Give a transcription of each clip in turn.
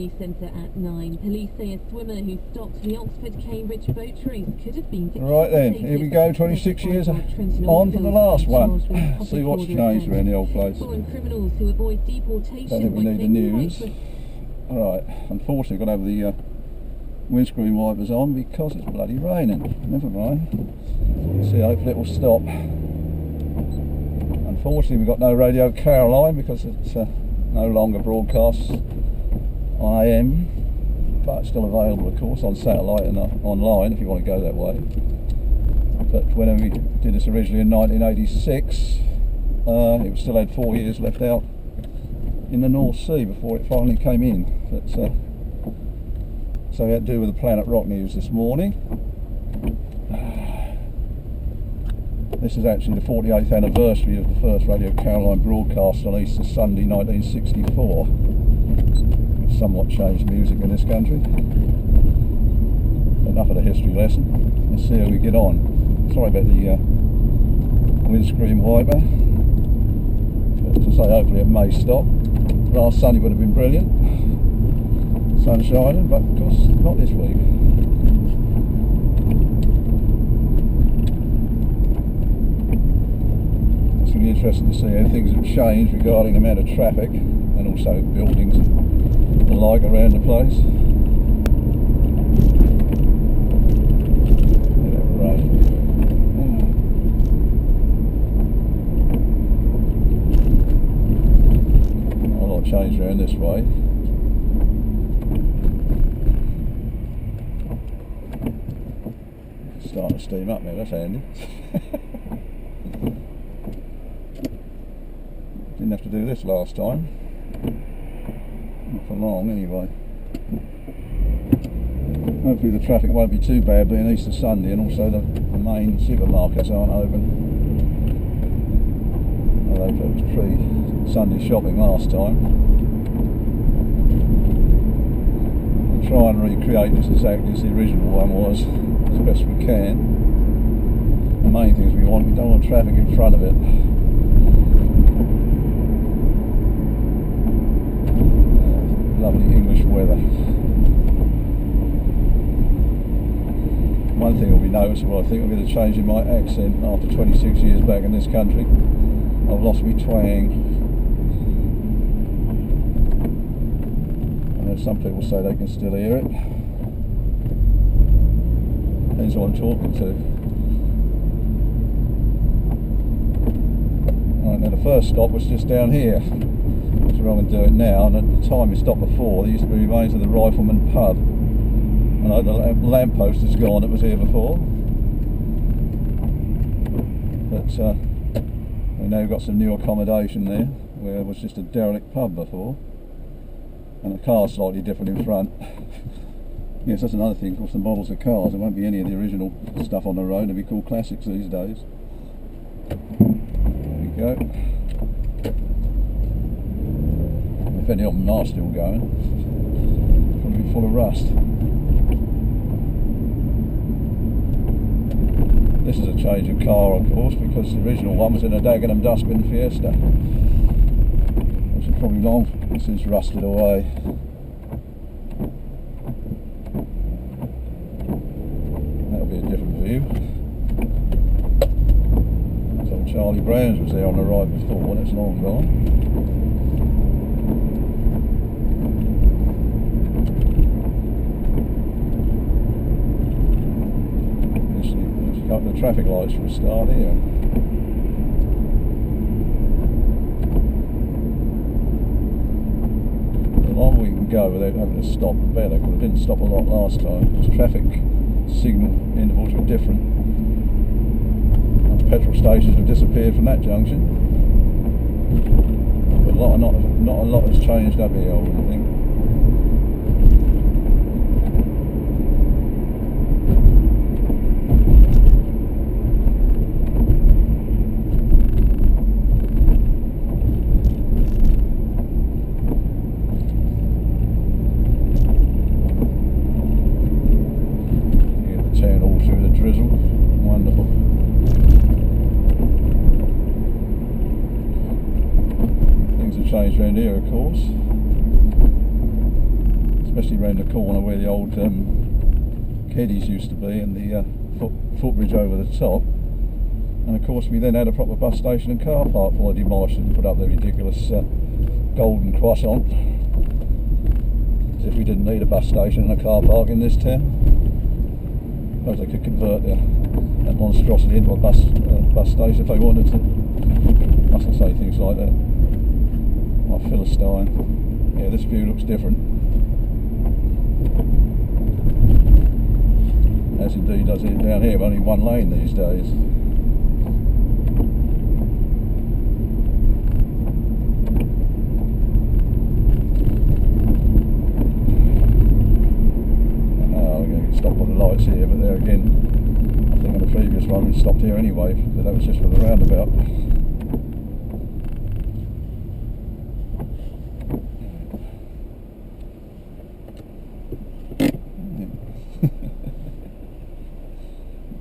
news centre at 9. Police say a swimmer who stopped the Oxford-Cambridge boat race could have been... Right then, here we go, 26 years on from the last one. See what's changed around the old place. Criminals who avoid deportation. Don't think we need the news. Alright, unfortunately I've got to have the windscreen wipers on because it's bloody raining. Never mind. See, hopefully it will stop. Unfortunately we've got no Radio Caroline because it's no longer broadcasts on AM, but it's still available of course on satellite and online if you want to go that way. But when we did this originally in 1986, it still had 4 years left out in the North Sea before it finally came in. But, so we had to do with the Planet Rock news this morning. This is actually the 48th anniversary of the first Radio Caroline broadcast on Easter Sunday 1964. We've somewhat changed music in this country. Enough of the history lesson. Let's see how we get on. Sorry about the windscreen wiper. But to say, hopefully it may stop. Last Sunday would have been brilliant. Sun shining, but of course not this week. It's going to be interesting to see how things have changed regarding the amount of traffic and also buildings and the like around the place. Change around this way. Starting to steam up now, that's handy. Didn't have to do this last time. Not for long anyway. Hopefully the traffic won't be too bad being Easter Sunday, and also the main supermarkets aren't open. Although it was pre-Sunday shopping last time. We'll try and recreate this exactly as the original one was, as best we can. The main thing is we don't want traffic in front of it. Lovely English weather. One thing will be noticeable, I think, will be the change in my accent after 26 years back in this country. I've lost my twang. I know some people say they can still hear it. Depends who I'm talking to. Right, now the first stop was just down here. So I'm going to do it now, and at the time we stopped before, there used to be remains of the Rifleman pub. I know the lamppost is gone, it was here before. But we now got some new accommodation there, where it was just a derelict pub before. And the car's slightly different in front. Yes, that's another thing, of course, the models of cars, there won't be any of the original stuff on the road, they'll be called classics these days. There we go. If any of them are still going, it's probably be full of rust. This is a change of car, of course, because the original one was in a Dagenham Dustbin Fiesta, which is probably long since rusted away. That'll be a different view. So Charlie Brown's was there on the right before, and it's long gone. The traffic lights for a start here. The longer we can go without having to stop, the better, because it didn't stop a lot last time. Because traffic signal intervals were different. And petrol stations have disappeared from that junction. But not a lot has changed up here, I wouldn't think. Changed around here, of course. especially around the corner where the old keddies used to be, and the footbridge over the top. And of course we then had a proper bus station and car park before they demolished and put up their ridiculous golden croissant. As if we didn't need a bus station and a car park in this town. I suppose they could convert that monstrosity into a bus station if they wanted to. Mustn't say things like that. My Philistine. Yeah, this view looks different. As indeed does it down here, only one lane these days. We're going to get stopped by the lights here, but there again, I think on the previous one we stopped here anyway, but that was just for the roundabout.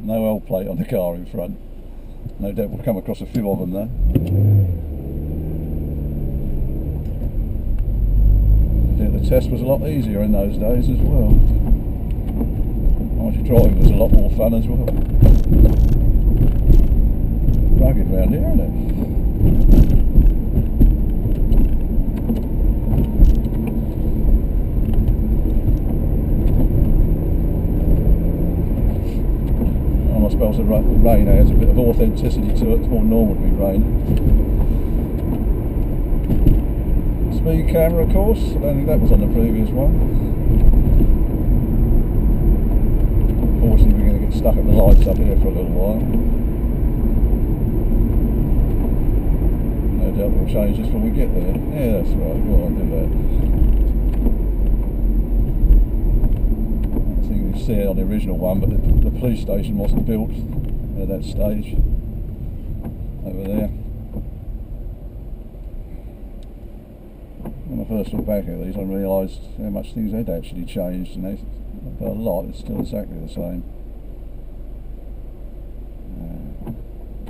No L plate on the car in front. No doubt we'll come across a few of them though. Yeah, the test was a lot easier in those days as well. Actually, driving was a lot more fun as well. Rugged round here, isn't it? I suppose the rain adds a bit of authenticity to it. It's more normal to be raining. Speed camera, of course. I don't think that was on the previous one. Unfortunately, we're going to get stuck at the lights up here for a little while. No doubt we'll change this when we get there. Yeah, that's right. Go on, do that. See it on the original one, but the police station wasn't built at that stage over there. When I first looked back at these, I realised how much things had actually changed, and but a lot, it's still exactly the same.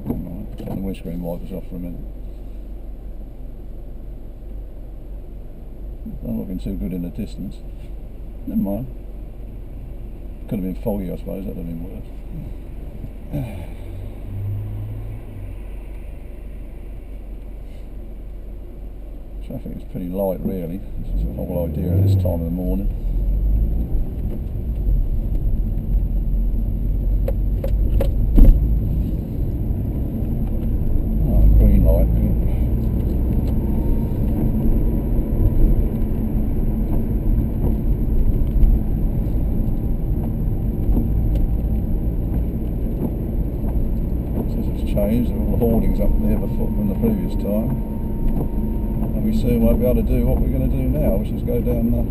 Alright, turn the windscreen wipers off for a minute. Not looking too good in the distance. Never mind. Could have been foggy, I suppose, that would have been worse. Traffic is pretty light, really. This is the whole idea at this time of the morning. Oh, green light, good. Changed, all the hoardings up there before from the previous time, and we soon won't be able to do what we're going to do now, which is go down the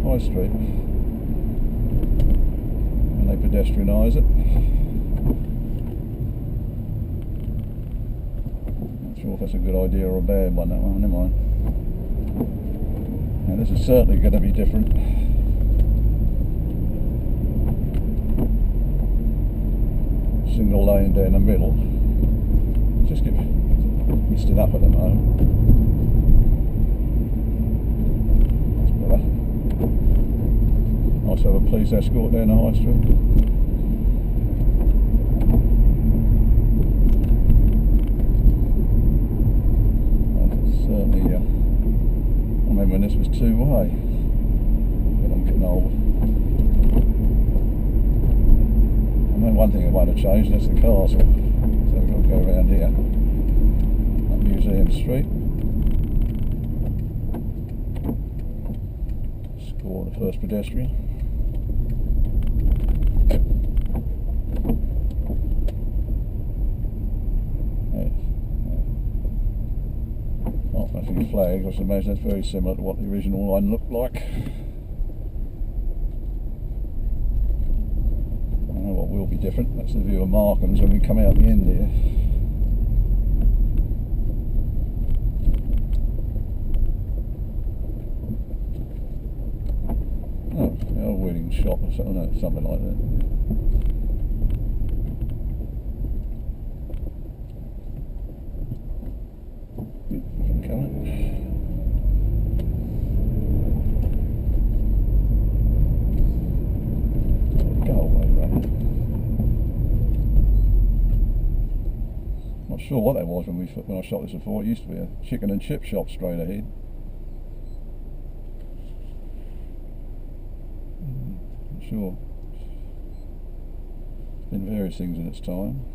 High Street, and they pedestrianise it. Not sure if that's a good idea or a bad one, that one, never mind. Now this is certainly going to be different. Single lane down the middle. Just get misted up at the moment. That's better. Nice to have a police escort down the High Street. Certainly, I remember when this was two-way, but I'm getting old. I know one thing I won't have changed, that's the castle. So we've got to go around here, up Museum Street. Score the first pedestrian. Not nothing flagged, I should imagine that's very similar to what the original one looked like. I know what will be different, that's the view of Markham's when we come out the end here. Oh, the old wedding shop or something, no, something like that. sure what that was when I shot this before. It used to be a chicken and chip shop straight ahead. Not sure. It's been various things in its time.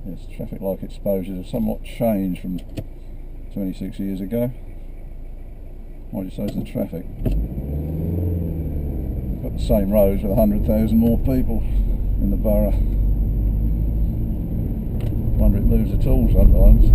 Yes, traffic light exposures have somewhat changed from 26 years ago. What do you say is the traffic? We've got the same roads with 100,000 more people in the borough. I wonder if it moves at all sometimes.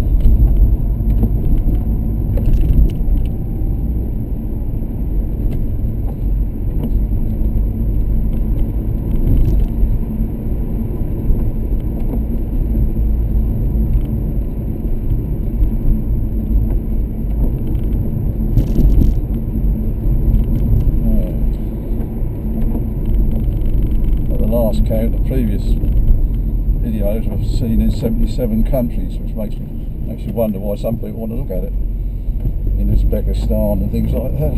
Count, the previous videos I've seen in 77 countries, which makes you wonder why some people want to look at it in Uzbekistan and things like that.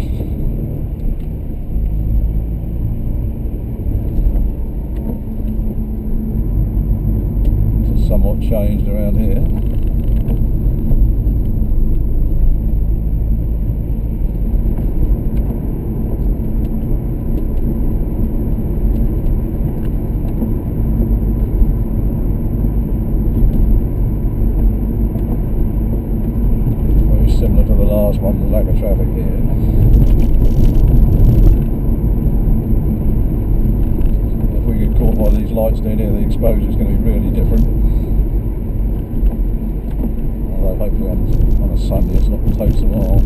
It's somewhat changed around here. Similar to the last one, the lack of traffic here. If we get caught by these lights down here, the exposure is going to be really different. Although hopefully on a Sunday it's not totes them all.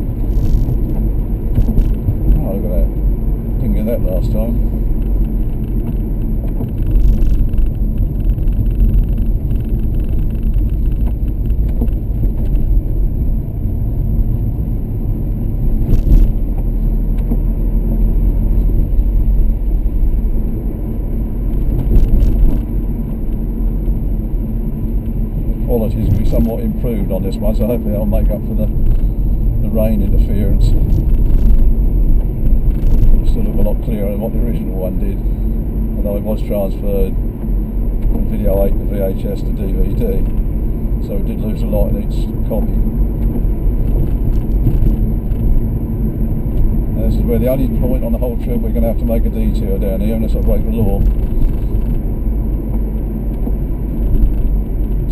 Oh, look at that. Didn't get that last time. Quality is going to be somewhat improved on this one, so hopefully that'll make up for the rain interference. It'll still look a lot clearer than what the original one did, although it was transferred from video 8 to VHS to DVD, so it did lose a lot in each copy. And this is where the only point on the whole trip we're going to have to make a detour down here unless I break the law.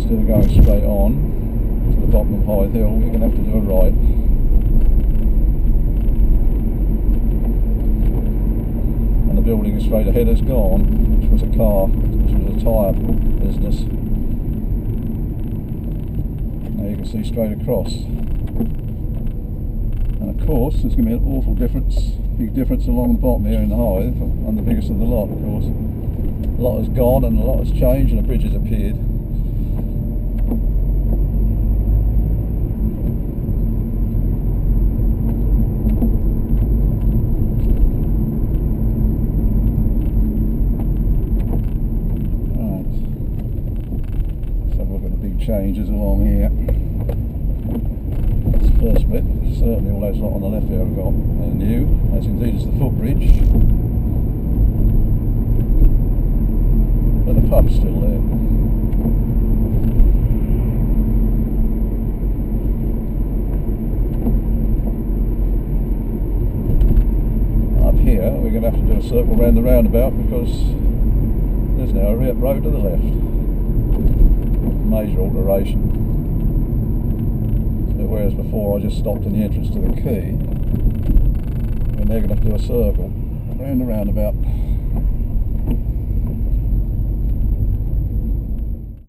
Instead of going straight on to the bottom of Hythe Hill, we're going to have to do a right. And the building straight ahead is gone, which was a tyre business. Now you can see straight across. And of course, there's going to be an awful big difference along the bottom here in the Hythe, and the biggest of the lot, of course. A lot has gone and a lot has changed, and a bridge has appeared. Changes along here. That's the first bit. Certainly all those lot on the left here have got new, as indeed is the footbridge. But the pub's still there. Up here we're going to have to do a circle round the roundabout because there's now a road to the left. Major alteration. So whereas before I just stopped in the entrance to the quay, we're now going to have to do a circle around the roundabout.